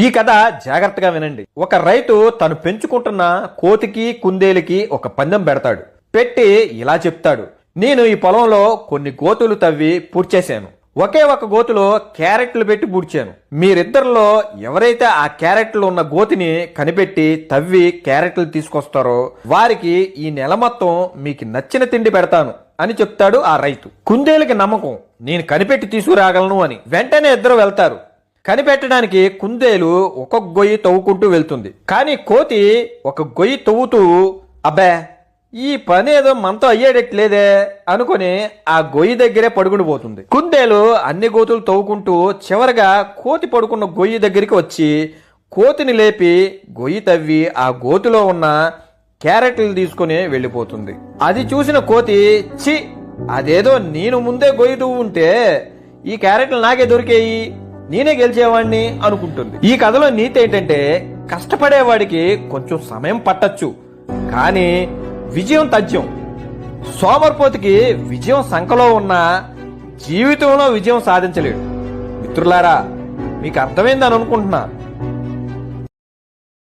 ఈ కథ జాగ్రత్తగా వినండి. ఒక రైతు తను పెంచుకుంటున్న కోతికి కుందేలుకి ఒక పందెం పెడతాడు. పెట్టి ఇలా చెప్తాడు, నేను ఈ పొలంలో కొన్ని గోతులు తవ్వి పూడ్చేశాను. ఒకే ఒక గోతులో క్యారెట్లు పెట్టి పూడ్చాను. మీరిద్దరిలో ఎవరైతే ఆ క్యారెట్లు ఉన్న గోతిని కనిపెట్టి తవ్వి క్యారెట్లు తీసుకొస్తారో వారికి ఈ నెల మొత్తం మీకు నచ్చిన తిండి పెడతాను అని చెప్తాడు ఆ రైతు. కుందేలుకి నమ్మకం, నేను కనిపెట్టి తీసుకురాగలను అని. వెంటనే ఇద్దరు వెళ్తారు. కనిపెట్టడానికి కుందేలు ఒక గొయ్యి తవ్వుకుంటూ వెళ్తుంది. కానీ కోతి ఒక గొయ్యి తవ్వుతూ, అబ్బే ఈ పని ఏదో మనతో అయ్యేటట్లేదే అనుకుని ఆ గొయ్యి దగ్గరే పడుకుని పోతుంది. కుందేలు అన్ని గోతులు తవ్వుకుంటూ చివరగా కోతి పడుకున్న గొయ్యి దగ్గరికి వచ్చి కోతిని లేపి గొయ్యి తవ్వి ఆ గోతిలో ఉన్న క్యారెట్లు తీసుకుని వెళ్ళిపోతుంది. అది చూసిన కోతి, చి అదేదో నేను ముందే గొయ్యి తవ్వు ఉంటే ఈ క్యారెట్లు నాకే దొరికేయి, నేనే గెలిచేవాడిని అనుకుంటుంది. ఈ కథలో నీతి ఏంటంటే, కష్టపడేవాడికి కొంచెం సమయం పట్టచ్చు, కానీ విజయం తథ్యం. సోమరిపోతుకి విజయం సంకలో ఉన్న జీవితంలో విజయం సాధించలేడు. మిత్రులారా, మీకు అర్థమైందని అనుకుంటున్నా.